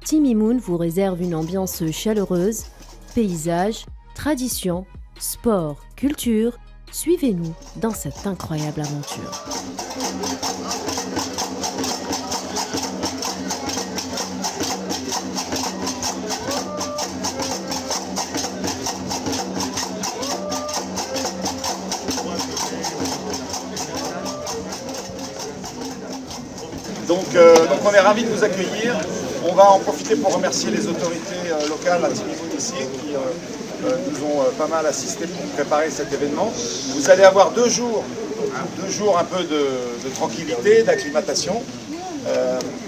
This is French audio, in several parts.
Timimoun vous réserve une ambiance chaleureuse, paysages, traditions, sport, culture. Suivez-nous dans cette incroyable aventure. Donc on est ravis de vous accueillir. On va en profiter pour remercier les autorités locales à Timimoun ici qui nous ont pas mal assisté pour préparer cet événement. Vous allez avoir 2 jours un peu de tranquillité, d'acclimatation.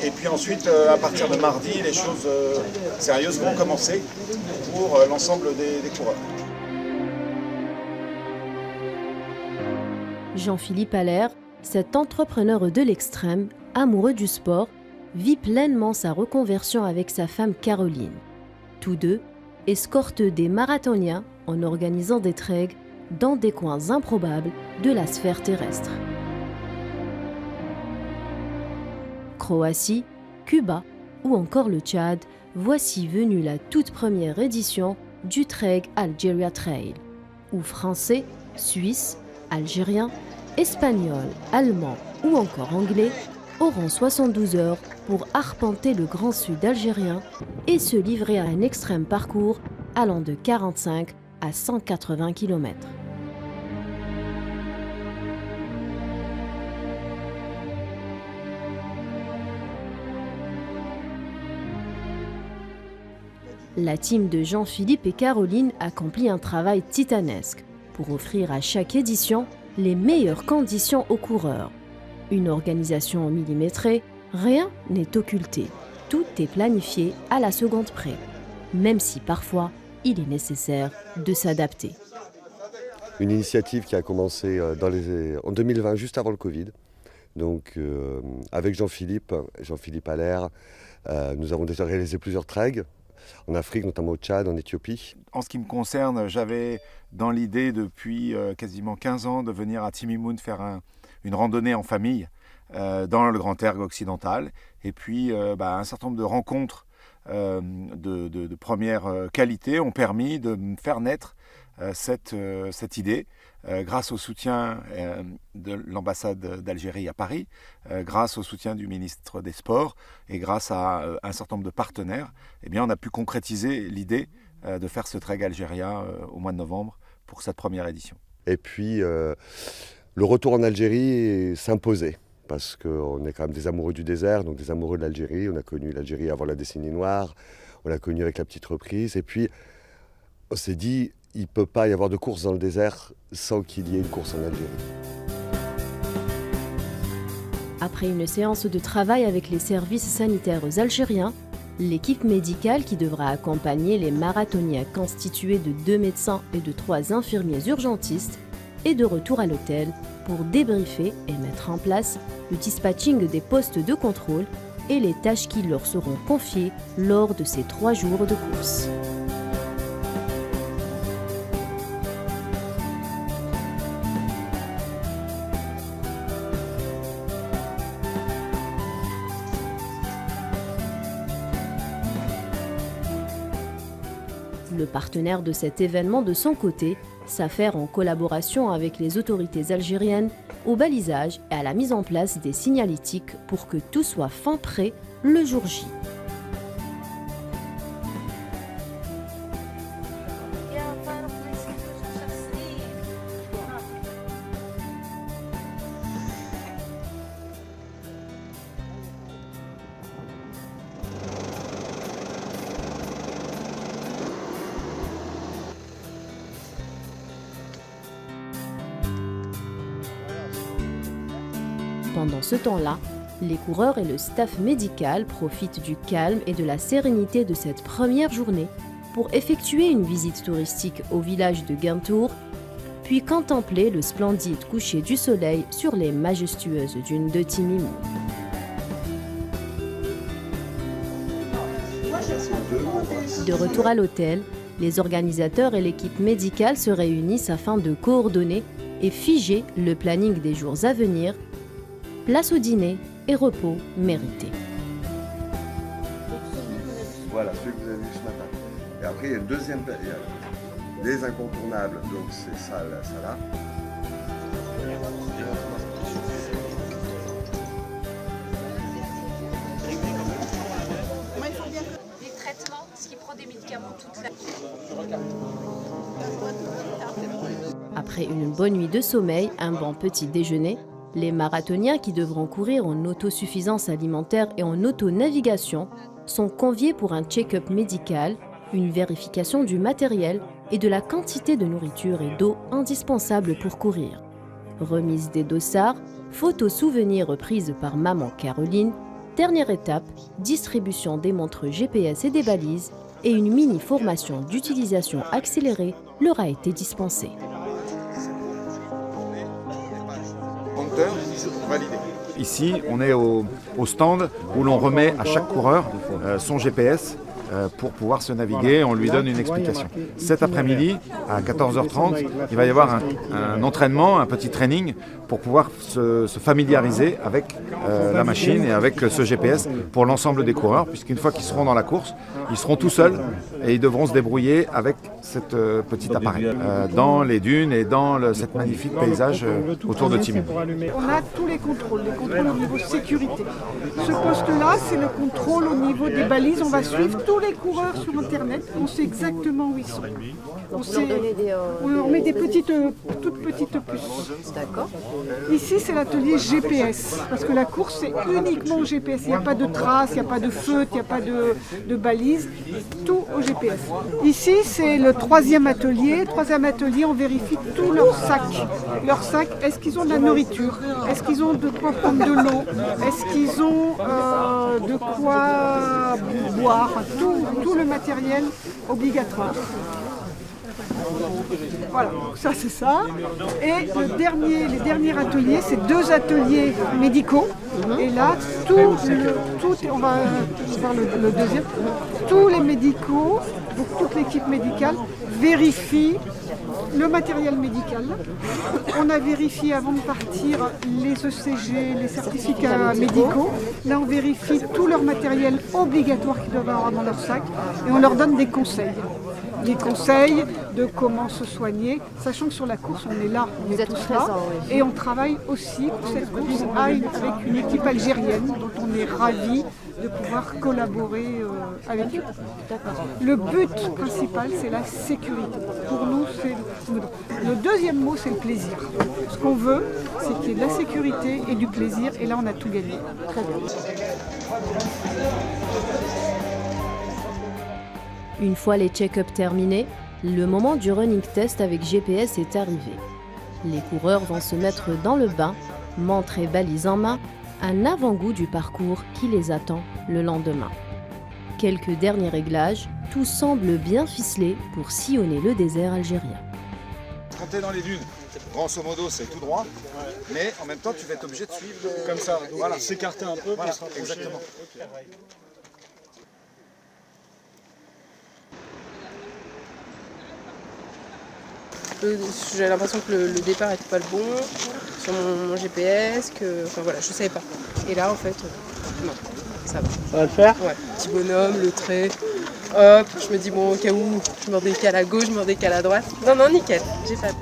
Et puis ensuite, à partir de mardi, les choses sérieuses vont commencer pour l'ensemble des coureurs. Jean-Philippe Allaire, cet entrepreneur de l'extrême, amoureux du sport, vit pleinement sa reconversion avec sa femme Caroline. Tous deux escortent des marathoniens en organisant des trails dans des coins improbables de la sphère terrestre. Croatie, Cuba ou encore le Tchad, voici venue la toute première édition du Trek Algeria Trail, où Français, Suisses, Algériens, Espagnols, Allemands ou encore Anglais auront 72 heures pour arpenter le Grand Sud algérien et se livrer à un extrême parcours allant de 45 à 180 km. La team de Jean-Philippe et Caroline accomplit un travail titanesque pour offrir à chaque édition les meilleures conditions aux coureurs. Une organisation millimétrée, rien n'est occulté. Tout est planifié à la seconde près, même si parfois il est nécessaire de s'adapter. Une initiative qui a commencé en 2020, juste avant le Covid. Donc avec Jean-Philippe Allaire, nous avons déjà réalisé plusieurs trails en Afrique, notamment au Tchad, en Éthiopie. En ce qui me concerne, j'avais dans l'idée depuis quasiment 15 ans de venir à Timimoun faire une randonnée en famille dans le Grand Erg occidental. Et puis un certain nombre de rencontres de première qualité ont permis de me faire naître cette idée grâce au soutien de l'ambassade d'Algérie à Paris, grâce au soutien du ministre des Sports et grâce à un certain nombre de partenaires. Eh bien, on a pu concrétiser l'idée de faire ce trek algérien au mois de novembre pour cette première édition. Et puis le retour en Algérie s'imposait parce qu'on est quand même des amoureux du désert, donc des amoureux de l'Algérie. On a connu l'Algérie avant la décennie noire, on l'a connu avec la petite reprise. Et puis on s'est dit, il ne peut pas y avoir de course dans le désert sans qu'il y ait une course en Algérie. Après une séance de travail avec les services sanitaires algériens, l'équipe médicale qui devra accompagner les marathoniens constituée de 2 médecins et de 3 infirmiers urgentistes est de retour à l'hôtel pour débriefer et mettre en place le dispatching des postes de contrôle et les tâches qui leur seront confiées lors de ces 3 jours de course. Le partenaire de cet événement, de son côté, s'affaire en collaboration avec les autorités algériennes au balisage et à la mise en place des signalétiques pour que tout soit fin prêt le jour J. Pendant ce temps-là, les coureurs et le staff médical profitent du calme et de la sérénité de cette première journée pour effectuer une visite touristique au village de Guintour, puis contempler le splendide coucher du soleil sur les majestueuses dunes de Timimoun. De retour à l'hôtel, les organisateurs et l'équipe médicale se réunissent afin de coordonner et figer le planning des jours à venir. Place au dîner et repos mérité. Voilà, celui que vous avez vu ce matin. Et après, il y a une deuxième période. Les incontournables, donc c'est ça là. Les traitements, ce qui prend des médicaments toute la... Après une bonne nuit de sommeil, un bon petit déjeuner, les marathoniens qui devront courir en autosuffisance alimentaire et en autonavigation sont conviés pour un check-up médical, une vérification du matériel et de la quantité de nourriture et d'eau indispensables pour courir. Remise des dossards, photos souvenirs prises par maman Caroline, dernière étape, distribution des montres GPS et des balises et une mini-formation d'utilisation accélérée leur a été dispensée. Compteur validé. Ici, on est au stand où l'on remet à chaque coureur son GPS pour pouvoir se naviguer. On lui donne une explication. Cet après-midi, à 14h30, il va y avoir un entraînement, un petit training pour pouvoir se familiariser avec la machine et avec ce GPS pour l'ensemble des coureurs, puisqu'une fois qu'ils seront dans la course, ils seront tout seuls et ils devront se débrouiller avec cet petit appareil dans les dunes et dans cet magnifique paysage autour de Timor. On a tous les contrôles au niveau sécurité. Ce poste-là, c'est le contrôle au niveau des balises. On va suivre tous les coureurs sur Internet. On sait exactement où ils sont. On met des toutes petites puces. D'accord. Ici, c'est l'atelier GPS, parce que la course, c'est uniquement au GPS. Il n'y a pas de traces, il n'y a pas de feutre, il n'y a pas de balises, tout au GPS. Ici, c'est le troisième atelier. Troisième atelier, on vérifie tous leurs sacs. Leurs sacs, est-ce qu'ils ont de la nourriture? Est-ce qu'ils ont de quoi prendre de l'eau? Est-ce qu'ils ont de quoi boire? Tout le matériel obligatoire. Voilà, ça c'est ça. Et les derniers ateliers, c'est 2 ateliers médicaux. Et là, on va faire le deuxième. Tous les médicaux, donc toute l'équipe médicale, vérifie le matériel médical. On a vérifié avant de partir les ECG, les certificats médicaux. Là, on vérifie tout leur matériel obligatoire qu'ils doivent avoir dans leur sac et on leur donne des conseils. Des conseils de comment se soigner, sachant que sur la course, on est là, on est tous là. Et on travaille aussi pour cette course avec une équipe algérienne dont on est ravis de pouvoir collaborer avec eux. Le but principal, c'est la sécurité. Pour nous, c'est le deuxième mot, c'est le plaisir. Ce qu'on veut, c'est qu'il y ait de la sécurité et du plaisir. Et là, on a tout gagné. Très bien. Une fois les check-ups terminés, le moment du running test avec GPS est arrivé. Les coureurs vont se mettre dans le bain, montre et balise en main, un avant-goût du parcours qui les attend le lendemain. Quelques derniers réglages, tout semble bien ficelé pour sillonner le désert algérien. Quand tu es dans les dunes, grosso modo c'est tout droit, mais en même temps tu vas être obligé de suivre comme ça, voilà, s'écarter un peu voilà, pour se rapprocher. exactement. J'ai l'impression que le départ n'était pas le bon sur mon GPS, enfin voilà, je savais pas. Et là en fait, non, ça va. Ça va le faire? Ouais, petit bonhomme, le trait, hop, je me dis bon au cas où, je me décale à gauche, je me décale à droite. Non, nickel, j'ai pas peur.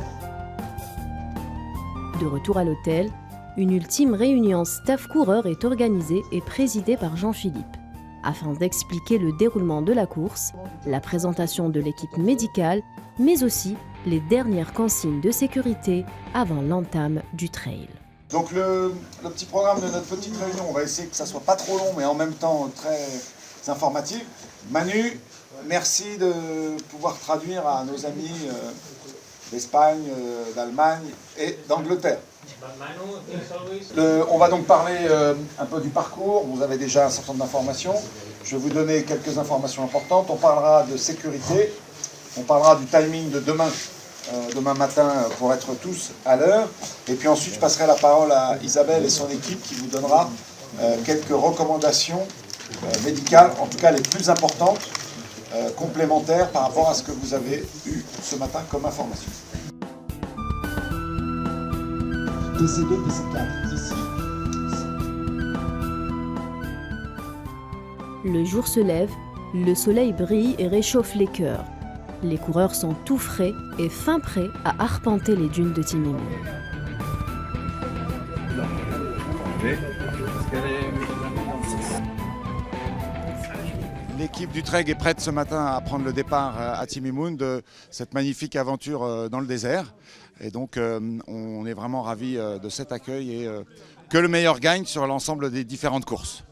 De retour à l'hôtel, une ultime réunion staff-coureur est organisée et présidée par Jean-Philippe, afin d'expliquer le déroulement de la course, la présentation de l'équipe médicale, mais aussi les dernières consignes de sécurité avant l'entame du trail. Donc le petit programme de notre petite réunion, on va essayer que ça soit pas trop long mais en même temps très informatif. Manu, merci de pouvoir traduire à nos amis d'Espagne, d'Allemagne et d'Angleterre. On va donc parler un peu du parcours. Vous avez déjà un certain nombre d'informations. Je vais vous donner quelques informations importantes. On parlera de sécurité. On parlera du timing de demain matin pour être tous à l'heure. Et puis ensuite, je passerai la parole à Isabelle et son équipe qui vous donnera quelques recommandations médicales, en tout cas les plus importantes, complémentaires par rapport à ce que vous avez eu ce matin comme information. TC2, TC4, ici. Le jour se lève Le soleil brille et réchauffe les cœurs. Les coureurs sont tout frais et fin prêts à arpenter les dunes de Timimoun. L'équipe du Treg est prête ce matin à prendre le départ à Timimoun de cette magnifique aventure dans le désert. Et donc on est vraiment ravis de cet accueil et que le meilleur gagne sur l'ensemble des différentes courses.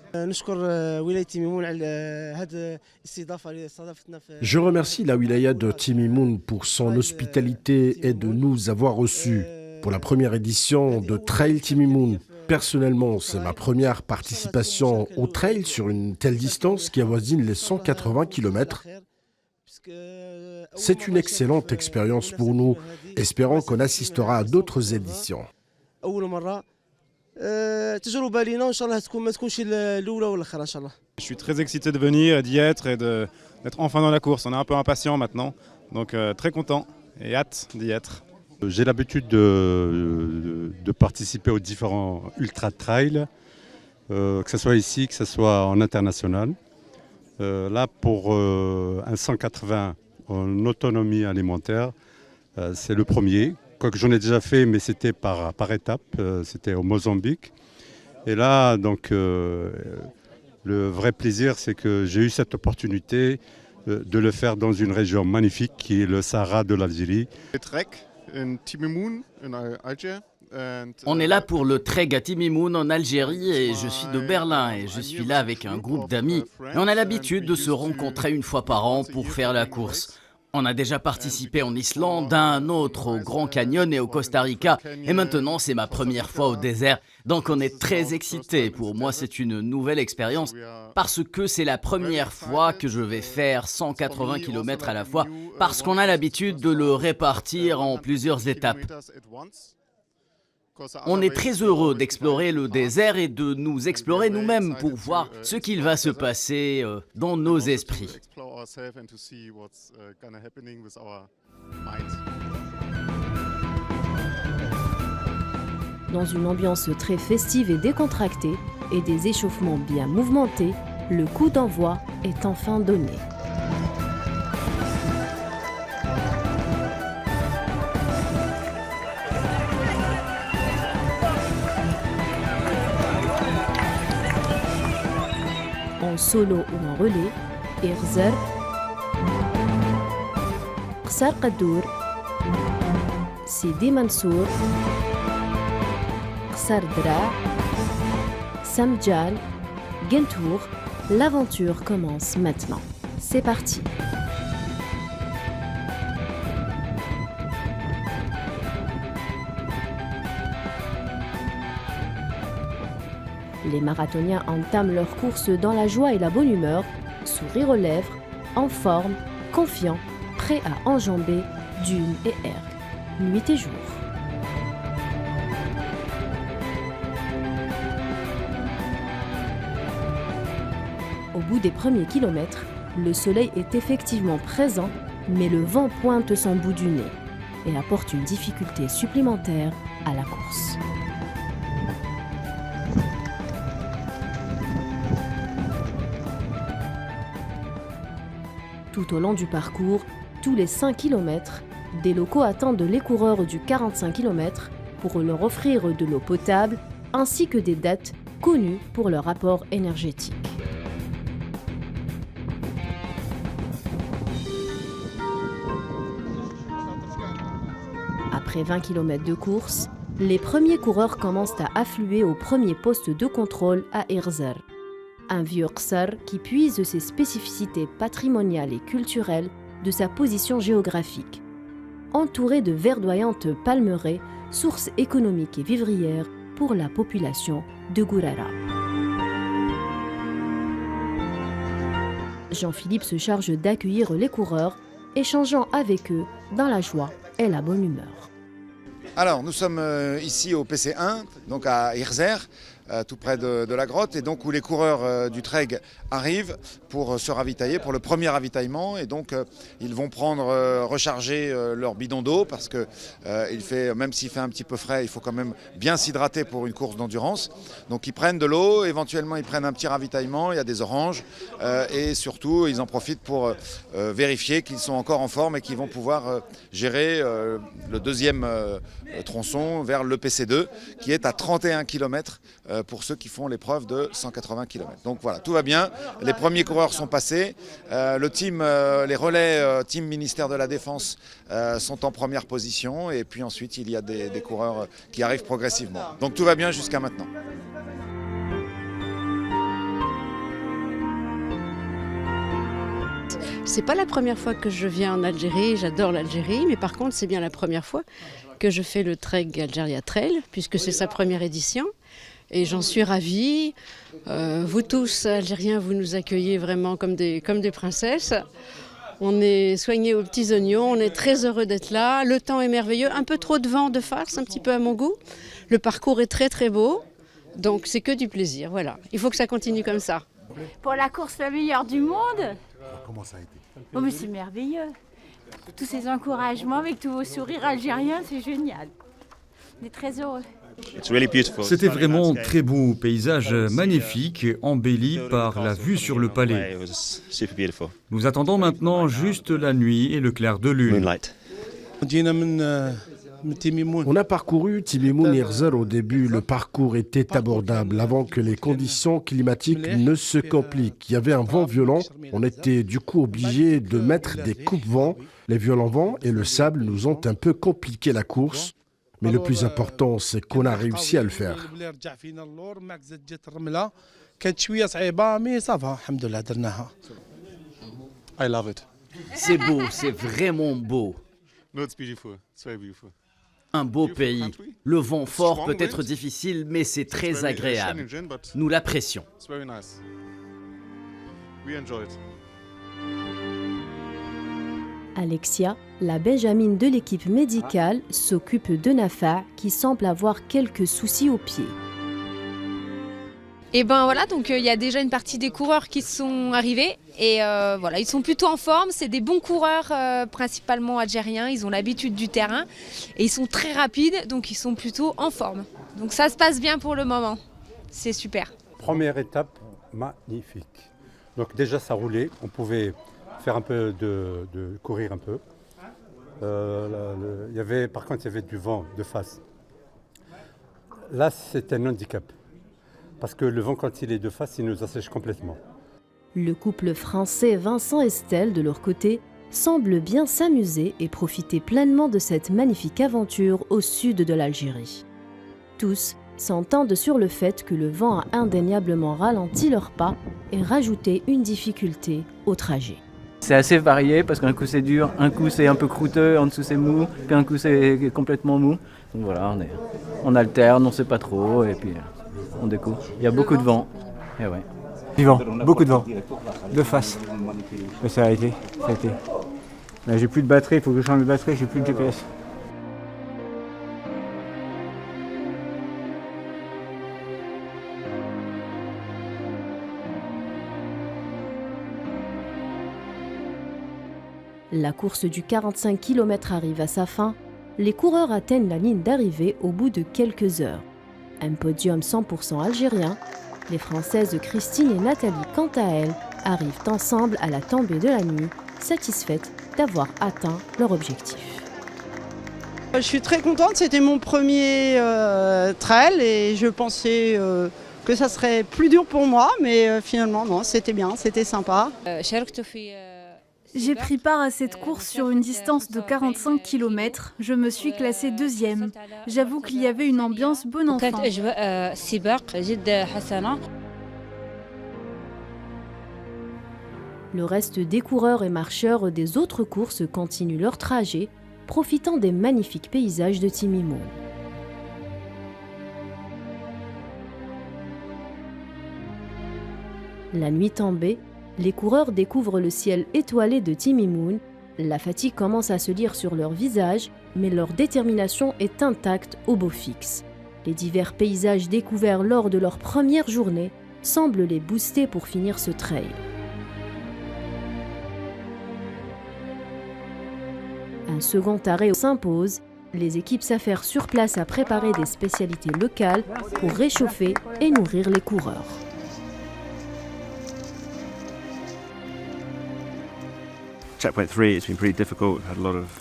Je remercie la wilaya de Timimoun pour son hospitalité et de nous avoir reçus pour la première édition de Trail Timimoun. Personnellement, c'est ma première participation au trail sur une telle distance qui avoisine les 180 km. C'est une excellente expérience pour nous. Espérons qu'on assistera à d'autres éditions. Je suis très excité de venir, d'y être et d'être enfin dans la course. On est un peu impatient maintenant, donc très content et hâte d'y être. J'ai l'habitude de participer aux différents ultra-trails, que ce soit ici, que ce soit en international. Là, pour un 180 en autonomie alimentaire, c'est le premier. Quoique j'en ai déjà fait, mais c'était par étapes, c'était au Mozambique. Et là, donc, le vrai plaisir, c'est que j'ai eu cette opportunité de le faire dans une région magnifique qui est le Sahara de l'Algérie. On est là pour le Treg à Timimoun en Algérie et je suis de Berlin et je suis là avec un groupe d'amis. Et on a l'habitude de se rencontrer une fois par an pour faire la course. On a déjà participé en Islande, un autre au Grand Canyon et au Costa Rica. Et maintenant, c'est ma première fois au désert. Donc on est très excités. Pour moi, c'est une nouvelle expérience parce que c'est la première fois que je vais faire 180 km à la fois parce qu'on a l'habitude de le répartir en plusieurs étapes. On est très heureux d'explorer le désert et de nous explorer nous-mêmes pour voir ce qu'il va se passer dans nos esprits. Dans une ambiance très festive et décontractée et des échauffements bien mouvementés, le coup d'envoi est enfin donné. En solo ou en relais, Irzer, Qsar Qadour, Sidi Mansour, Qsar Dra, Samdjal, Gentour, l'aventure commence maintenant. C'est parti. Les marathoniens entament leur course dans la joie et la bonne humeur, sourire aux lèvres, en forme, confiants, prêts à enjamber dunes et ergs, nuit et jour. Au bout des premiers kilomètres, le soleil est effectivement présent, mais le vent pointe son bout du nez et apporte une difficulté supplémentaire à la course. Tout au long du parcours, tous les 5 km, des locaux attendent les coureurs du 45 km pour leur offrir de l'eau potable ainsi que des dates connues pour leur apport énergétique. Après 20 km de course, les premiers coureurs commencent à affluer au premier poste de contrôle à Irzer. Un vieux Qsar qui puise ses spécificités patrimoniales et culturelles de sa position géographique. Entouré de verdoyantes palmeraies, source économique et vivrière pour la population de Gourara. Jean-Philippe se charge d'accueillir les coureurs, échangeant avec eux dans la joie et la bonne humeur. Alors, nous sommes ici au PC1, donc à Irzer, tout près de la grotte, et donc où les coureurs du Treg arrivent pour se ravitailler, pour le premier ravitaillement. Et donc ils vont recharger leur bidon d'eau, parce que même s'il fait un petit peu frais, il faut quand même bien s'hydrater pour une course d'endurance. Donc ils prennent de l'eau, éventuellement ils prennent un petit ravitaillement, il y a des oranges, et surtout ils en profitent pour vérifier qu'ils sont encore en forme et qu'ils vont pouvoir gérer le deuxième tronçon vers l'EPC2, qui est à 31 km pour ceux qui font l'épreuve de 180 km. Donc voilà, tout va bien, les premiers coureurs sont passés, les relais team ministère de la Défense sont en première position, et puis ensuite il y a des coureurs qui arrivent progressivement. Donc tout va bien jusqu'à maintenant. C'est pas la première fois que je viens en Algérie, j'adore l'Algérie, mais par contre c'est bien la première fois que je fais le Treg Algeria Trail, puisque c'est sa première édition. Et j'en suis ravie. Vous tous, Algériens, vous nous accueillez vraiment comme des princesses. On est soignés aux petits oignons, on est très heureux d'être là. Le temps est merveilleux, un peu trop de vent de face, un petit peu à mon goût. Le parcours est très très beau, donc c'est que du plaisir, voilà. Il faut que ça continue comme ça. Pour la course la meilleure du monde. Comment ça a été? Oh mais c'est merveilleux. Tous ces encouragements avec tous vos sourires algériens, c'est génial. On est très heureux. C'était vraiment très beau, paysage magnifique, embelli par la vue sur le palais. Nous attendons maintenant juste la nuit et le clair de lune. On a parcouru Timimoun Irzer au début. Le parcours était abordable avant que les conditions climatiques ne se compliquent. Il y avait un vent violent. On était du coup obligé de mettre des coupe-vents. Les violents vents et le sable nous ont un peu compliqué la course. Mais le plus important, c'est qu'on a réussi à le faire. I love it. C'est beau, c'est vraiment beau. Un beau pays. Le vent fort peut être difficile, mais c'est très agréable. Nous l'apprécions. Alexia, la benjamine de l'équipe médicale, s'occupe de Nafa, qui semble avoir quelques soucis aux pieds. Et ben voilà, donc il y a déjà une partie des coureurs qui sont arrivés et voilà, ils sont plutôt en forme. C'est des bons coureurs, principalement algériens. Ils ont l'habitude du terrain et ils sont très rapides, donc ils sont plutôt en forme. Donc ça se passe bien pour le moment. C'est super. Première étape, magnifique. Donc déjà ça roulait, on pouvait faire un peu de courir un peu. Par contre, il y avait du vent de face. Là, c'est un handicap. Parce que le vent, quand il est de face, il nous assèche complètement. Le couple français Vincent et Estelle, de leur côté, semble bien s'amuser et profiter pleinement de cette magnifique aventure au sud de l'Algérie. Tous s'entendent sur le fait que le vent a indéniablement ralenti leurs pas et rajouté une difficulté au trajet. C'est assez varié parce qu'un coup c'est dur, un coup c'est un peu croûteux, en dessous c'est mou, puis un coup c'est complètement mou. Donc voilà, on alterne, on ne sait pas trop et puis on découvre. Il y a beaucoup de vent. Et ouais. Du vent, beaucoup de vent, de face. Ça a été. Là, j'ai plus de batterie, il faut que je change de batterie, j'ai plus de GPS. La course du 45 km arrive à sa fin. Les coureurs atteignent la ligne d'arrivée au bout de quelques heures. Un podium 100% algérien. Les Françaises Christine et Nathalie, quant à elles, arrivent ensemble à la tombée de la nuit, satisfaites d'avoir atteint leur objectif. Je suis très contente, c'était mon premier trail et je pensais que ça serait plus dur pour moi, mais finalement non, c'était bien, c'était sympa. J'ai pris part à cette course sur une distance de 45 km. Je me suis classée deuxième. J'avoue qu'il y avait une ambiance bon enfant. Le reste des coureurs et marcheurs des autres courses continuent leur trajet, profitant des magnifiques paysages de Timimoun. La nuit tombée, les coureurs découvrent le ciel étoilé de Timimoun. La fatigue commence à se lire sur leur visage, mais leur détermination est intacte au beau fixe. Les divers paysages découverts lors de leur première journée semblent les booster pour finir ce trail. Un second arrêt s'impose. Les équipes s'affairent sur place à préparer des spécialités locales pour réchauffer et nourrir les coureurs.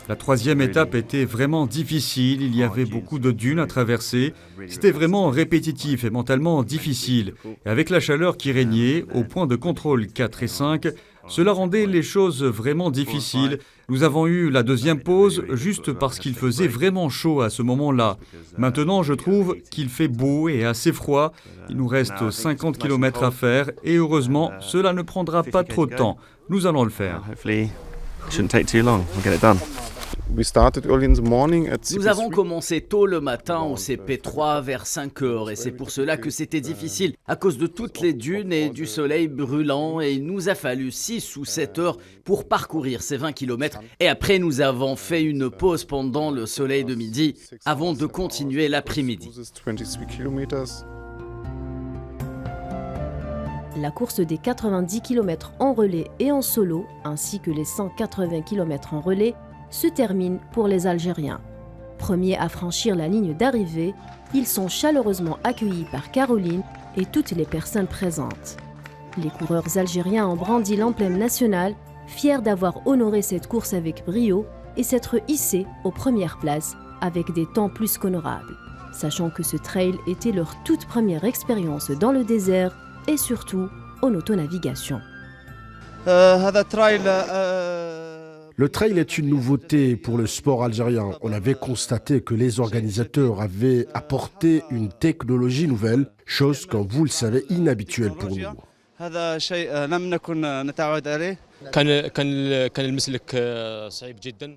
La troisième étape était vraiment difficile, il y avait beaucoup de dunes à traverser, c'était vraiment répétitif et mentalement difficile. Et avec la chaleur qui régnait, au point de contrôle 4 et 5, cela rendait les choses vraiment difficiles. Nous avons eu la deuxième pause juste parce qu'il faisait vraiment chaud à ce moment-là. Maintenant, je trouve qu'il fait beau et assez froid. Il nous reste 50 km à faire et heureusement, cela ne prendra pas trop de temps. Nous allons le faire. Nous avons commencé tôt le matin au CP3 vers 5 heures et c'est pour cela que c'était difficile à cause de toutes les dunes et du soleil brûlant et il nous a fallu 6 ou 7 heures pour parcourir ces 20 km et après nous avons fait une pause pendant le soleil de midi avant de continuer l'après-midi. La course des 90 km en relais et en solo, ainsi que les 180 km en relais, se termine pour les Algériens. Premiers à franchir la ligne d'arrivée, ils sont chaleureusement accueillis par Caroline et toutes les personnes présentes. Les coureurs algériens ont brandi l'emblème national, fiers d'avoir honoré cette course avec brio et s'être hissés aux premières places avec des temps plus qu'honorables, sachant que ce trail était leur toute première expérience dans le désert et surtout en autonavigation. Le trail est une nouveauté pour le sport algérien. On avait constaté que les organisateurs avaient apporté une technologie nouvelle, chose, comme vous le savez, inhabituelle pour nous.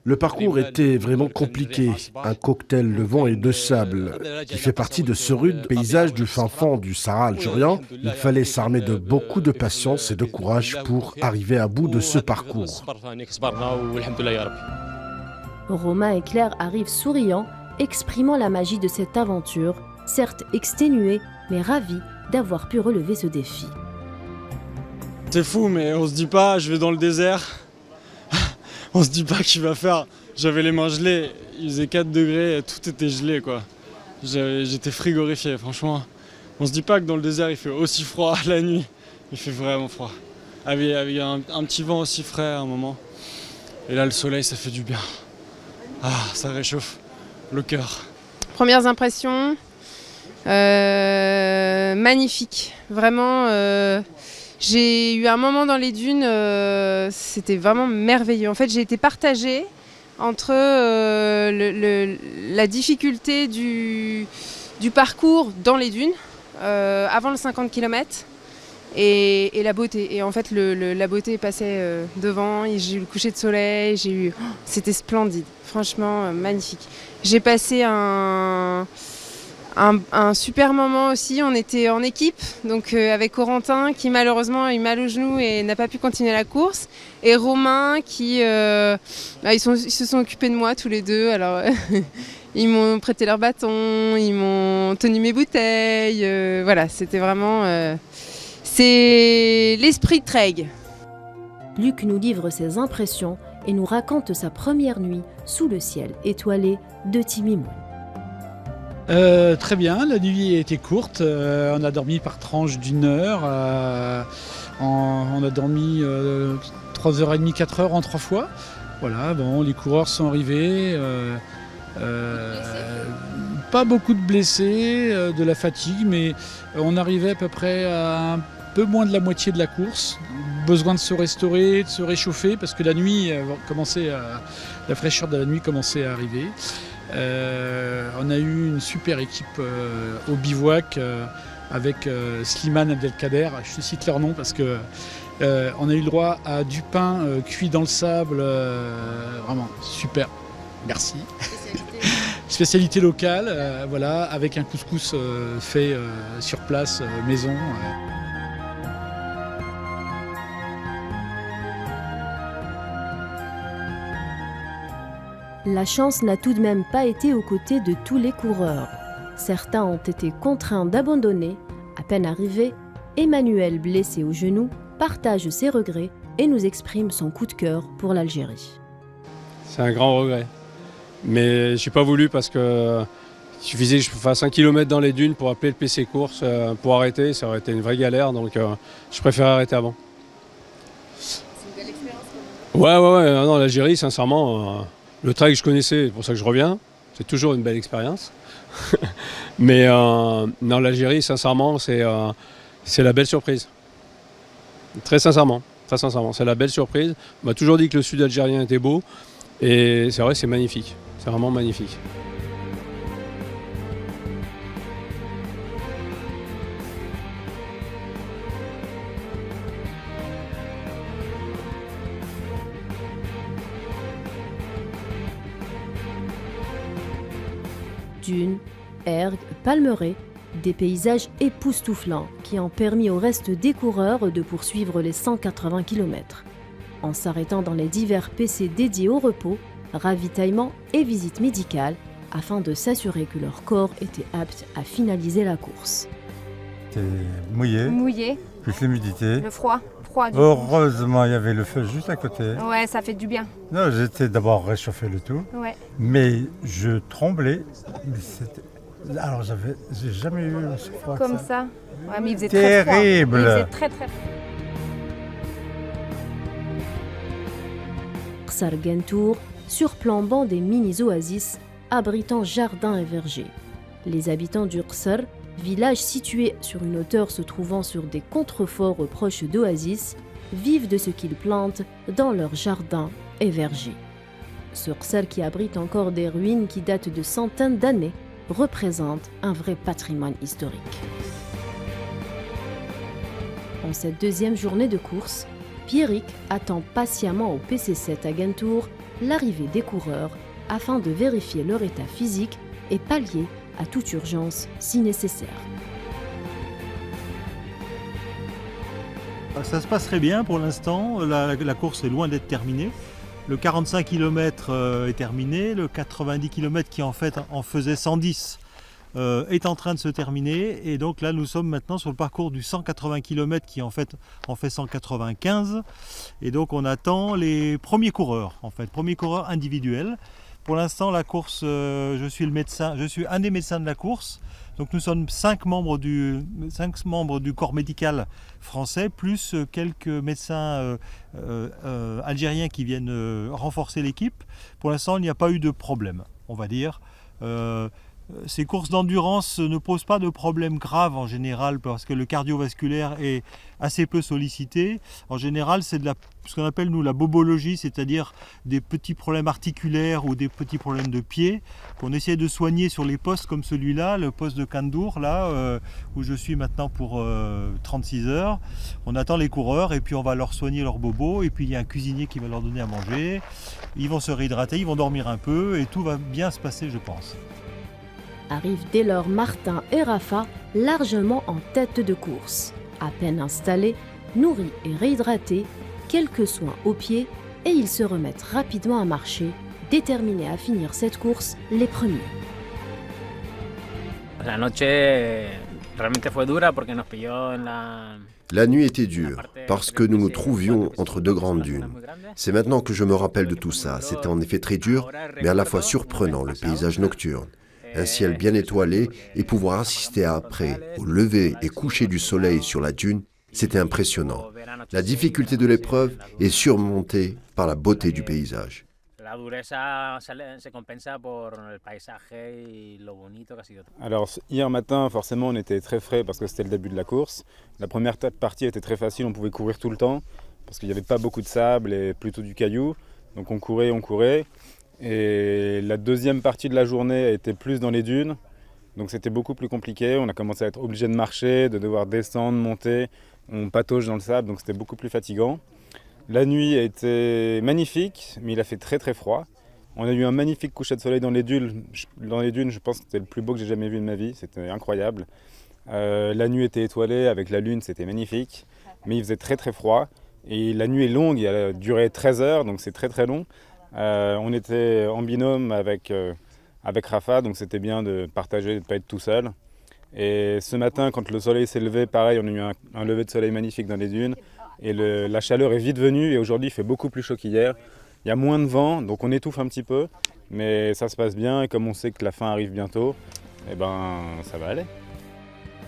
Le parcours était vraiment compliqué, un cocktail de vent et de sable qui fait partie de ce rude paysage du fin fond du Sahara algérien. Il fallait s'armer de beaucoup de patience et de courage pour arriver à bout de ce parcours. Romain et Claire arrivent souriants, exprimant la magie de cette aventure, certes exténués, mais ravis d'avoir pu relever ce défi. C'est fou, mais on se dit pas, je vais dans le désert. On se dit pas qu'il va faire. J'avais les mains gelées, il faisait 4 degrés, tout était gelé quoi. J'étais frigorifié, franchement. On se dit pas que dans le désert il fait aussi froid la nuit. Il fait vraiment froid. Avec un petit vent aussi frais à un moment. Et là le soleil ça fait du bien. Ah, ça réchauffe le cœur. Premières impressions, magnifique. Vraiment. J'ai eu un moment dans les dunes, c'était vraiment merveilleux. En fait, j'ai été partagée entre la difficulté du parcours dans les dunes, avant le 50 km, et la beauté. Et en fait, la beauté passait devant, et j'ai eu le coucher de soleil, c'était splendide, franchement magnifique. J'ai passé un super moment aussi, on était en équipe, donc avec Corentin qui malheureusement a eu mal au genou et n'a pas pu continuer la course, et Romain qui ils se sont occupés de moi tous les deux, alors ils m'ont prêté leur bâton, ils m'ont tenu mes bouteilles, voilà, c'était vraiment c'est l'esprit de trail. Luc nous livre ses impressions et nous raconte sa première nuit sous le ciel étoilé de Timimoun. Très bien, la nuit était courte, on a dormi par tranche d'1 heure, on a dormi 3h30, 4h en 3 fois. Voilà, bon, les coureurs sont arrivés, pas beaucoup de blessés, de la fatigue, mais on arrivait à peu près à un peu moins de la moitié de la course. Besoin de se restaurer, de se réchauffer, parce que la nuit la fraîcheur de la nuit commençait à arriver. On a eu une super équipe au bivouac avec Slimane Abdelkader, je cite leur nom parce que on a eu le droit à du pain cuit dans le sable, vraiment super, merci. Spécialité locale, voilà, avec un couscous fait sur place, maison. La chance n'a tout de même pas été aux côtés de tous les coureurs. Certains ont été contraints d'abandonner. À peine arrivé, Emmanuel, blessé au genou, partage ses regrets et nous exprime son coup de cœur pour l'Algérie. C'est un grand regret. Mais je n'ai pas voulu parce que il suffisait que je fasse 1 kilomètre dans les dunes pour appeler le PC course pour arrêter. Ça aurait été une vraie galère, donc je préfère arrêter avant. C'est une belle expérience Ouais. Non, l'Algérie, sincèrement, le trail je connaissais, c'est pour ça que je reviens. C'est toujours une belle expérience. Mais non, l'Algérie, sincèrement, c'est la belle surprise. Très sincèrement, c'est la belle surprise. On m'a toujours dit que le sud algérien était beau. Et c'est vrai, c'est magnifique. C'est vraiment magnifique. Dunes, ergues, palmeraies, des paysages époustouflants qui ont permis au reste des coureurs de poursuivre les 180 km. En s'arrêtant dans les divers PC dédiés au repos, ravitaillement et visites médicales, afin de s'assurer que leur corps était apte à finaliser la course. C'était mouillé, Mouillé, plus l'humidité. le froid du coup. Heureusement, il y avait le feu juste à côté. Ouais, ça fait du bien. Non, j'étais d'abord réchauffé le tout, Ouais. mais je tremblais. Alors, j'ai jamais eu ce froid. Comme ça. Ouais, mais il faisait très froid. Terrible. Il faisait très froid. Sargentour, surplombant des mini-oasis abritant jardins et vergers. Les habitants du Qsar, village situé sur une hauteur se trouvant sur des contreforts proches d'oasis, vivent de ce qu'ils plantent dans leurs jardins et vergers. Ce Qsar, qui abrite encore des ruines qui datent de centaines d'années, représente un vrai patrimoine historique. En cette deuxième journée de course, Pierrick attend patiemment au PC7 à Gentour l'arrivée des coureurs afin de vérifier leur état physique et pallier à toute urgence si nécessaire. Ça se passe très bien pour l'instant, la course est loin d'être terminée. Le 45 km est terminé, le 90 km qui en fait en faisait 110 est en train de se terminer, et donc là nous sommes maintenant sur le parcours du 180 km qui en fait 195, et donc on attend les premiers coureurs, premiers coureurs individuels. Pour l'instant la course, je suis un des médecins de la course, donc nous sommes 5 membres du corps médical français, plus quelques médecins algériens qui viennent renforcer l'équipe. Pour l'instant il n'y a pas eu de problème, on va dire. Ces courses d'endurance ne posent pas de problèmes graves en général parce que le cardiovasculaire est assez peu sollicité. En général, c'est ce qu'on appelle nous la bobologie, c'est-à-dire des petits problèmes articulaires ou des petits problèmes de pied qu'on essaie de soigner sur les postes comme celui-là, le poste de Kandour, là où je suis maintenant pour 36 heures. On attend les coureurs et puis on va leur soigner leurs bobos, et puis il y a un cuisinier qui va leur donner à manger. Ils vont se réhydrater, ils vont dormir un peu et tout va bien se passer, je pense. Arrivent dès lors Martin et Rafa, largement en tête de course. À peine installés, nourris et réhydratés, quelques soins aux pieds, et ils se remettent rapidement à marcher, déterminés à finir cette course les premiers. La nuit était dure, parce que nous nous trouvions entre deux grandes dunes. C'est maintenant que je me rappelle de tout ça. C'était en effet très dur, mais à la fois surprenant, le paysage nocturne. Un ciel bien étoilé et pouvoir assister après au lever et coucher du soleil sur la dune, c'était impressionnant. La difficulté de l'épreuve est surmontée par la beauté du paysage. Alors hier matin, forcément, on était très frais parce que c'était le début de la course. La première partie était très facile, on pouvait courir tout le temps parce qu'il n'y avait pas beaucoup de sable et plutôt du caillou. Donc on courait. Et la deuxième partie de la journée était plus dans les dunes, donc c'était beaucoup plus compliqué. On a commencé à être obligé de marcher, de devoir descendre, monter. On patauge dans le sable, donc c'était beaucoup plus fatigant. La nuit a été magnifique, mais il a fait très très froid. On a eu un magnifique coucher de soleil dans les dunes. Je pense que c'était le plus beau que j'ai jamais vu de ma vie, c'était incroyable. La nuit était étoilée avec la lune, c'était magnifique, mais il faisait très très froid. Et la nuit est longue, elle a duré 13 heures, donc c'est très très long. On était en binôme avec avec Rafa, donc c'était bien de partager, de ne pas être tout seul. Et ce matin, quand le soleil s'est levé, pareil, on a eu un lever de soleil magnifique dans les dunes. Et la chaleur est vite venue et aujourd'hui il fait beaucoup plus chaud qu'hier. Il y a moins de vent, donc on étouffe un petit peu, mais ça se passe bien et comme on sait que la fin arrive bientôt, eh ben ça va aller.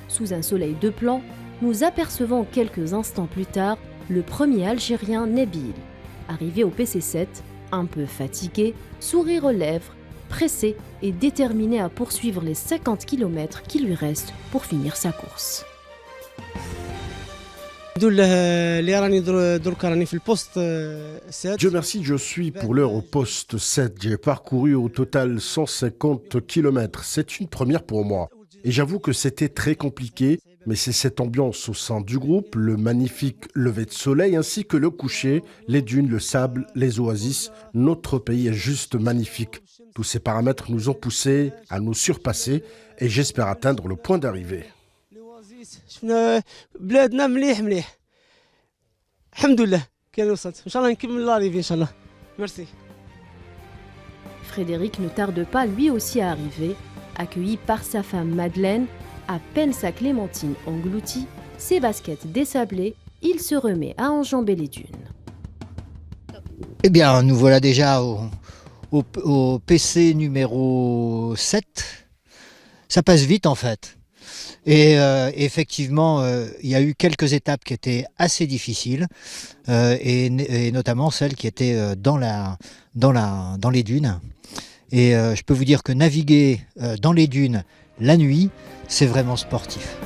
Sous un soleil de plomb, nous apercevons quelques instants plus tard le premier Algérien Nabil, arrivé au PC7, un peu fatigué, sourire aux lèvres, pressé et déterminé à poursuivre les 50 km qui lui restent pour finir sa course. Dieu merci, je suis pour l'heure au poste 7. J'ai parcouru au total 150 km. C'est une première pour moi. Et j'avoue que c'était très compliqué, mais c'est cette ambiance au sein du groupe, le magnifique lever de soleil ainsi que le coucher, les dunes, le sable, les oasis. Notre pays est juste magnifique. Tous ces paramètres nous ont poussés à nous surpasser et j'espère atteindre le point d'arrivée. Frédéric ne tarde pas lui aussi à arriver, accueilli par sa femme Madeleine. À peine sa clémentine engloutie, ses baskets désablées, il se remet à enjamber les dunes. Eh bien, nous voilà déjà au PC numéro 7. Ça passe vite en fait. Et effectivement, il y a eu quelques étapes qui étaient assez difficiles, et notamment celle qui était dans les dunes. Et je peux vous dire que naviguer dans les dunes la nuit, c'est vraiment sportif.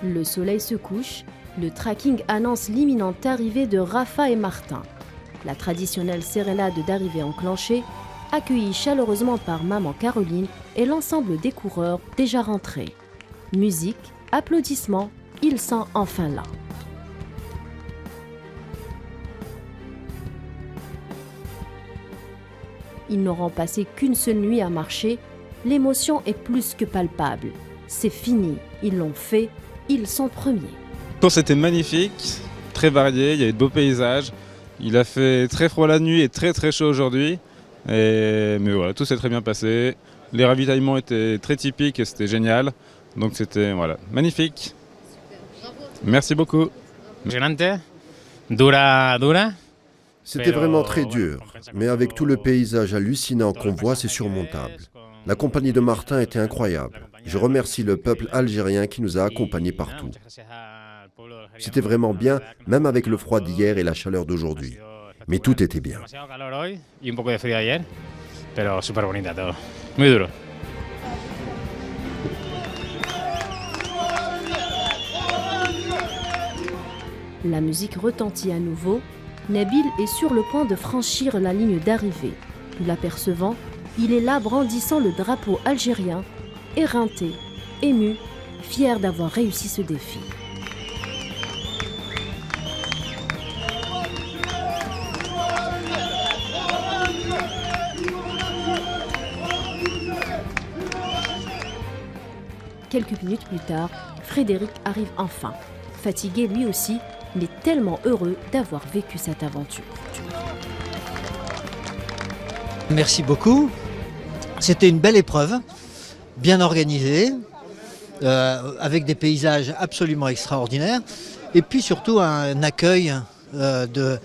Le soleil se couche, le tracking annonce l'imminente arrivée de Rafa et Martin. La traditionnelle sérénade d'arrivée enclenchée, accueillie chaleureusement par maman Caroline et l'ensemble des coureurs déjà rentrés. Musique, applaudissements, ils sont enfin là. Ils n'auront passé qu'une seule nuit à marcher, l'émotion est plus que palpable. C'est fini, ils l'ont fait, ils sont premiers. La course était magnifique, très variée, il y avait de beaux paysages. Il a fait très froid la nuit et très chaud aujourd'hui. Mais voilà, tout s'est très bien passé. Les ravitaillements étaient très typiques et c'était génial. Donc c'était magnifique. Merci beaucoup. C'était vraiment très dur, mais avec tout le paysage hallucinant qu'on voit, c'est surmontable. La compagnie de Martin était incroyable. Je remercie le peuple algérien qui nous a accompagnés partout. C'était vraiment bien, même avec le froid d'hier et la chaleur d'aujourd'hui. Mais tout était bien. La musique retentit à nouveau. Nabil est sur le point de franchir la ligne d'arrivée. L'apercevant, il est là brandissant le drapeau algérien, éreinté, ému, fier d'avoir réussi ce défi. Quelques minutes plus tard, Frédéric arrive enfin, fatigué lui aussi, mais tellement heureux d'avoir vécu cette aventure. Merci beaucoup. C'était une belle épreuve, bien organisée, avec des paysages absolument extraordinaires, et puis surtout un accueil de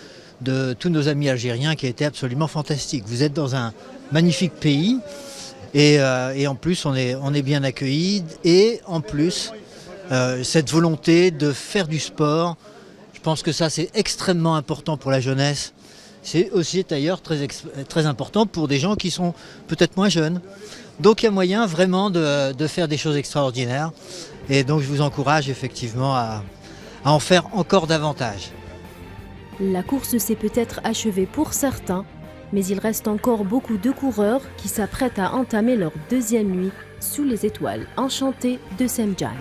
tous nos amis algériens qui a été absolument fantastique. Vous êtes dans un magnifique pays, et en plus on est bien accueillis, et en plus cette volonté de faire du sport. Je pense que ça, c'est extrêmement important pour la jeunesse. C'est aussi d'ailleurs très important pour des gens qui sont peut-être moins jeunes. Donc il y a moyen vraiment de faire des choses extraordinaires. Et donc je vous encourage effectivement à en faire encore davantage. La course s'est peut-être achevée pour certains, mais il reste encore beaucoup de coureurs qui s'apprêtent à entamer leur deuxième nuit sous les étoiles enchantées de Semdjan.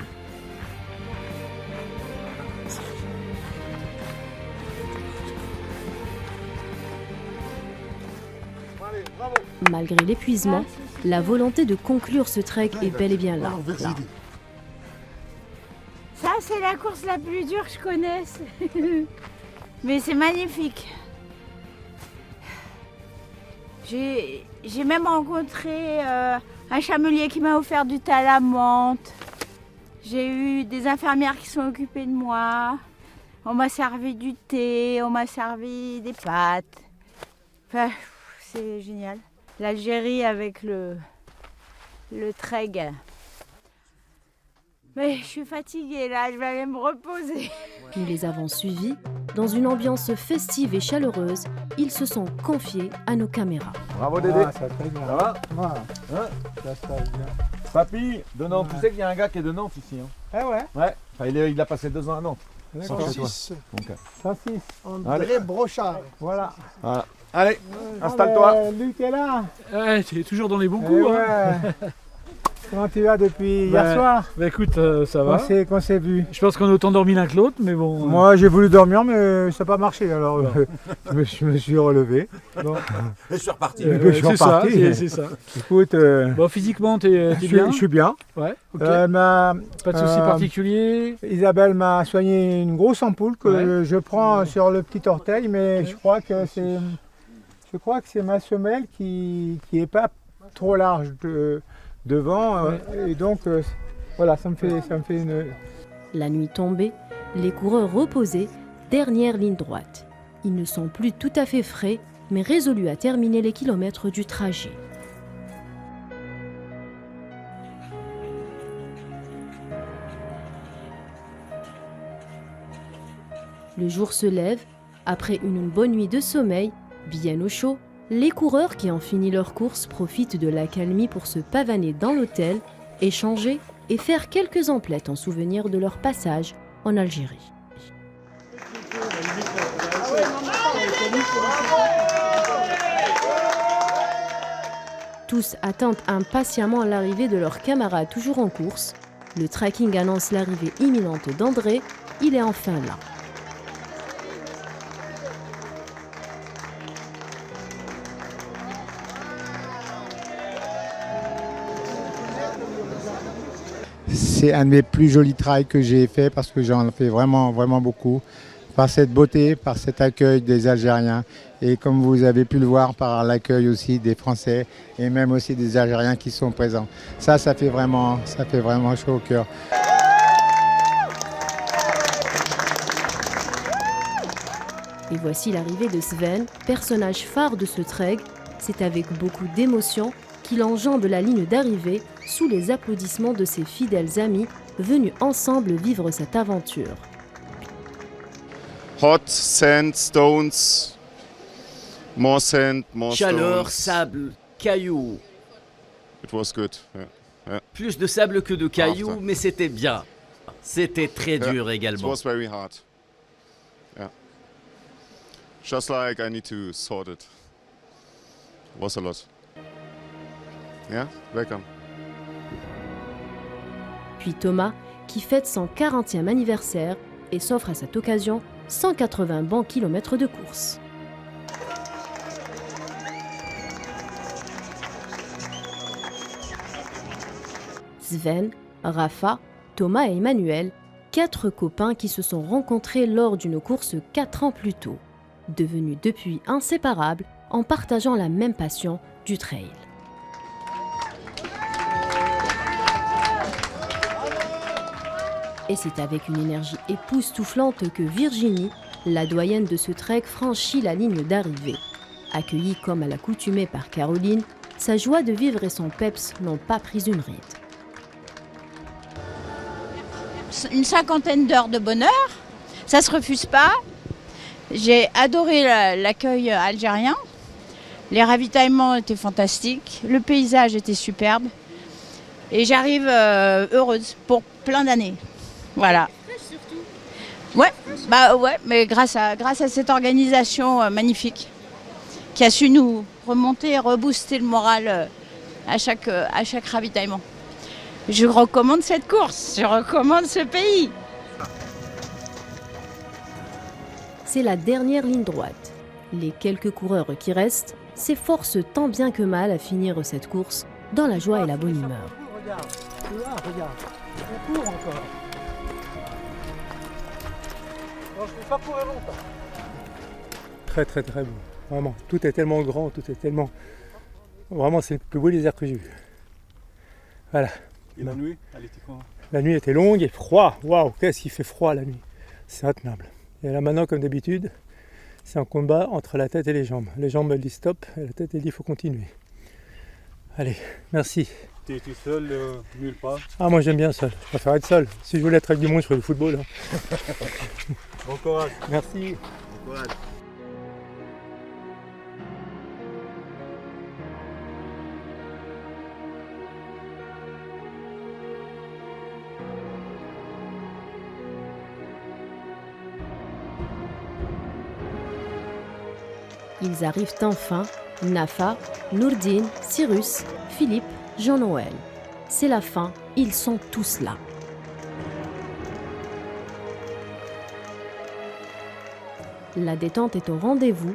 Malgré l'épuisement, la volonté de conclure ce trek est bel et bien là. Ça, c'est la course la plus dure que je connaisse. Mais c'est magnifique. J'ai même rencontré un chamelier qui m'a offert du thé à la menthe. J'ai eu des infirmières qui sont occupées de moi. On m'a servi du thé, on m'a servi des pâtes. Enfin, c'est génial. L'Algérie avec le treg. Mais je suis fatiguée là, je vais aller me reposer. Nous les avons suivis. Dans une ambiance festive et chaleureuse, ils se sont confiés à nos caméras. Bravo Dédé. Ah, ça va très bien. Ça va Hein ça se passe bien. Papy, de Nantes, tu sais qu'il y a un gars qui est de Nantes ici. Hein. Ah ouais. Ouais, enfin, il a passé 2 ans à Nantes. 106. Donc, 106. Allez. Brochard. Voilà. voilà. Allez, installe-toi. Luc est là. Ouais, tu es toujours dans les bons coups. Ouais. Comment tu vas depuis hier soir? Bah écoute, ça va. Qu'on s'est vu. Je pense qu'on a autant dormi l'un que l'autre, mais bon. Moi j'ai voulu dormir, mais ça n'a pas marché, alors je me suis relevé. Bon. Et je suis reparti. C'est ça. Écoute, bon, physiquement, t'es bien? Je suis bien. Ouais, ok. Pas de soucis particuliers? Isabelle m'a soigné une grosse ampoule que je prends sur le petit orteil, mais je crois que c'est ma semelle qui est pas trop large devant, et donc voilà, ça me fait une... La nuit tombée, les coureurs reposés, dernière ligne droite. Ils ne sont plus tout à fait frais, mais résolus à terminer les kilomètres du trajet. Le jour se lève, après une bonne nuit de sommeil, bien au chaud. Les coureurs qui ont fini leur course profitent de l'accalmie pour se pavaner dans l'hôtel, échanger et faire quelques emplettes en souvenir de leur passage en Algérie. Tous attendent impatiemment l'arrivée de leurs camarades toujours en course. Le tracking annonce l'arrivée imminente d'André. Il est enfin là. C'est un des plus jolis trails que j'ai fait parce que j'en fais vraiment beaucoup. Par cette beauté, par cet accueil des Algériens et comme vous avez pu le voir par l'accueil aussi des Français et même aussi des Algériens qui sont présents. Ça fait vraiment chaud au cœur. Et voici l'arrivée de Sven, personnage phare de ce trek. C'est avec beaucoup d'émotion qu'il enjambe la ligne d'arrivée sous les applaudissements de ses fidèles amis venus ensemble vivre cette aventure. Hot, sand, stones, more sand, more Chaleur, stones. sable, cailloux. It was good. Yeah. Plus de sable que de cailloux, mais c'était bien. C'était très dur It également. was very hard. Yeah. Just like I need to sort it. It was a lot. Yeah, welcome. Puis Thomas, qui fête son 40e anniversaire et s'offre à cette occasion 180 bons kilomètres de course. Sven, Rafa, Thomas et Emmanuel, 4 copains qui se sont rencontrés lors d'une course 4 ans plus tôt, devenus depuis inséparables en partageant la même passion du trail. Et c'est avec une énergie époustouflante que Virginie, la doyenne de ce trek, franchit la ligne d'arrivée. Accueillie comme à l'accoutumée par Caroline, sa joie de vivre et son peps n'ont pas pris une ride. Une 50aine d'heures de bonheur, ça se refuse pas. J'ai adoré l'accueil algérien. Les ravitaillements étaient fantastiques, le paysage était superbe. Et j'arrive heureuse pour plein d'années. Voilà. Ouais, mais grâce à cette organisation magnifique qui a su nous remonter et rebooster le moral à chaque ravitaillement. Je recommande cette course, je recommande ce pays. C'est la dernière ligne droite. Les quelques coureurs qui restent s'efforcent tant bien que mal à finir cette course dans la joie et la bonne humeur. Regarde, on court encore. Non, je ne vais pas courir longtemps. Très beau, vraiment. Tout est tellement grand, tout est tellement Vraiment, c'est le plus beau désert que j'ai vu. Voilà. Et la nuit, elle était comment? La nuit était longue et froid. Waouh, qu'est-ce qu'il fait froid la nuit. C'est intenable. Et là maintenant, comme d'habitude, c'est un combat entre la tête et les jambes. Les jambes elles disent stop et la tête elle dit il faut continuer. Allez, merci. T'es seul, nulle part? Ah, moi j'aime bien seul. Je préfère être seul. Si je voulais être avec du monde, je ferais du football. Hein. Bon courage. Merci. Bon courage. Ils arrivent enfin, Nafa, Nourdine, Cyrus, Philippe, Jean-Noël. C'est la fin, ils sont tous là. La détente est au rendez-vous,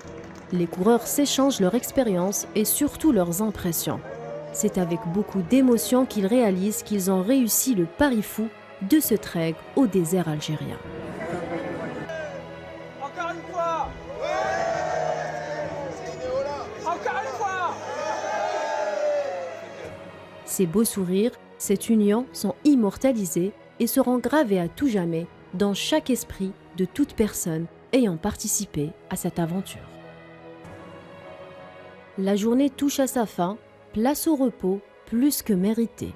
les coureurs s'échangent leur expérience et surtout leurs impressions. C'est avec beaucoup d'émotion qu'ils réalisent qu'ils ont réussi le pari fou de ce trek au désert algérien. Ces beaux sourires, cette union sont immortalisés et seront gravés à tout jamais dans chaque esprit de toute personne ayant participé à cette aventure. La journée touche à sa fin, place au repos plus que mérité.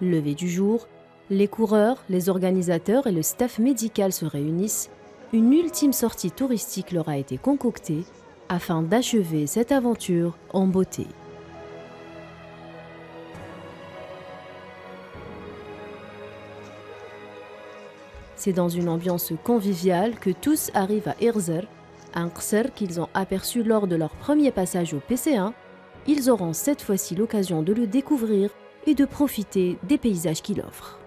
Lever du jour, les coureurs, les organisateurs et le staff médical se réunissent. Une ultime sortie touristique leur a été concoctée afin d'achever cette aventure en beauté. C'est dans une ambiance conviviale que tous arrivent à Irzer, un qsr qu'ils ont aperçu lors de leur premier passage au PC1. Ils auront cette fois-ci l'occasion de le découvrir et de profiter des paysages qu'il offre.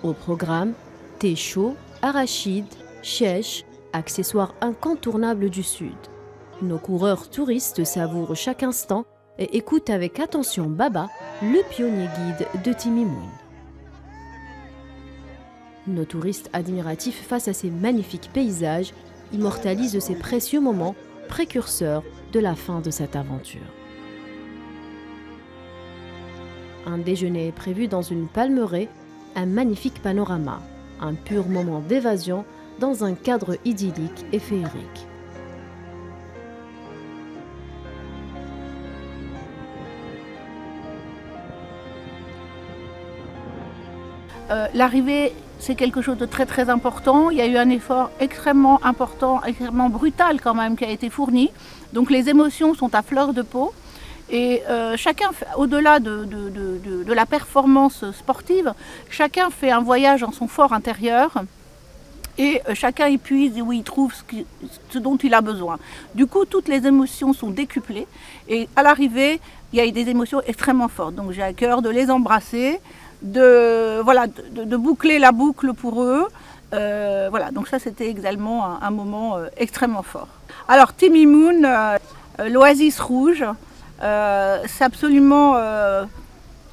Au programme, thé chaud, arachides, chèche, accessoires incontournables du Sud. Nos coureurs touristes savourent chaque instant et écoutent avec attention Baba, le pionnier guide de Timimoun. Nos touristes admiratifs face à ces magnifiques paysages immortalisent ces précieux moments précurseurs de la fin de cette aventure. Un déjeuner est prévu dans une palmeraie, un magnifique panorama, un pur moment d'évasion dans un cadre idyllique et féerique. L'arrivée, c'est quelque chose de très très important. Il y a eu un effort extrêmement important, extrêmement brutal quand même qui a été fourni. Donc les émotions sont à fleur de peau. Et chacun, au-delà de la performance sportive, chacun fait un voyage en son fort intérieur et chacun épuise où il trouve ce dont il a besoin. Du coup, toutes les émotions sont décuplées et à l'arrivée, il y a des émotions extrêmement fortes. Donc j'ai à cœur de les embrasser, de boucler la boucle pour eux. Voilà, donc ça c'était également un moment extrêmement fort. Alors Timimoun, l'oasis rouge, c'est absolument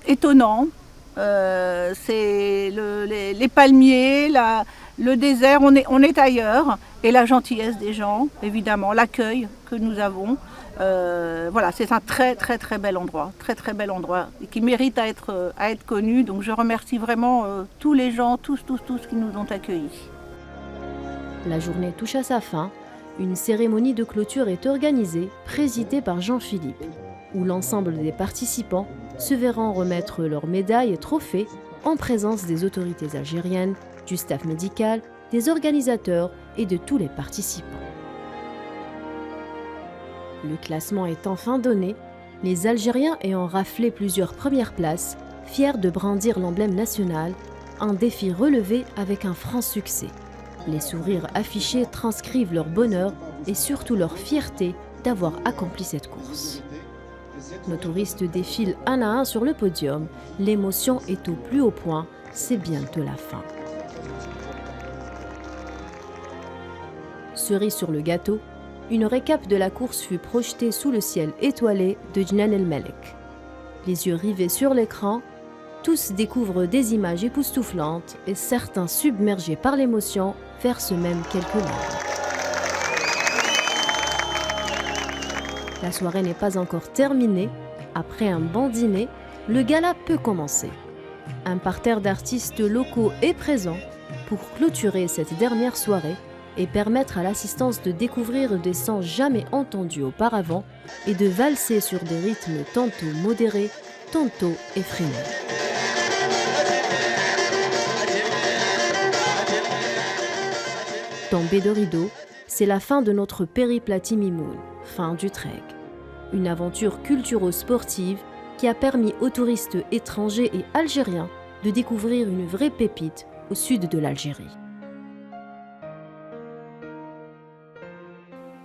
étonnant. C'est les palmiers, le désert, on est ailleurs. Et la gentillesse des gens, évidemment, l'accueil que nous avons. Voilà, c'est un très très très bel endroit, et qui mérite à être connu. Donc je remercie vraiment tous les gens, tous qui nous ont accueillis. La journée touche à sa fin. Une cérémonie de clôture est organisée, présidée par Jean-Philippe, où l'ensemble des participants se verront remettre leurs médailles et trophées en présence des autorités algériennes, du staff médical, des organisateurs et de tous les participants. Le classement est enfin donné, les Algériens ayant raflé plusieurs premières places, fiers de brandir l'emblème national, un défi relevé avec un franc succès. Les sourires affichés transcrivent leur bonheur et surtout leur fierté d'avoir accompli cette course. Nos touristes défilent un à un sur le podium, l'émotion est au plus haut point, c'est bientôt la fin. Cerise sur le gâteau, une récap de la course fut projetée sous le ciel étoilé de Djenan El Melek. Les yeux rivés sur l'écran, tous découvrent des images époustouflantes et certains, submergés par l'émotion, versent même quelques larmes. La soirée n'est pas encore terminée. Après un bon dîner, le gala peut commencer. Un parterre d'artistes locaux est présent pour clôturer cette dernière soirée et permettre à l'assistance de découvrir des sons jamais entendus auparavant et de valser sur des rythmes tantôt modérés, tantôt effrénés. Tombé de rideau, c'est la fin de notre périple à Timimoun, fin du trek. Une aventure culturo-sportive qui a permis aux touristes étrangers et algériens de découvrir une vraie pépite au sud de l'Algérie.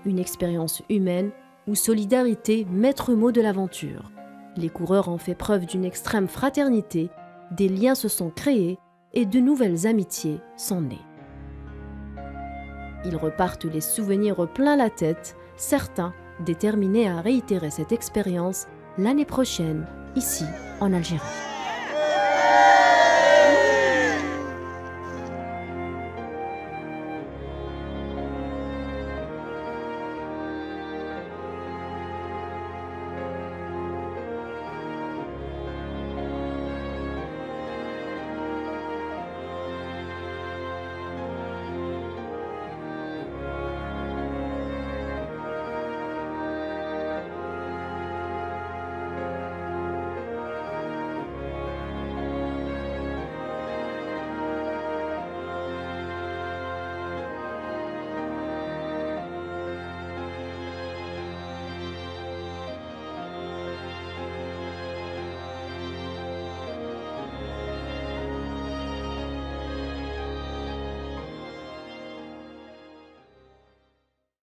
Une expérience humaine où solidarité, maître mot de l'aventure. Les coureurs ont fait preuve d'une extrême fraternité, des liens se sont créés et de nouvelles amitiés sont nées. Ils repartent les souvenirs plein la tête, certains déterminés à réitérer cette expérience l'année prochaine, ici en Algérie.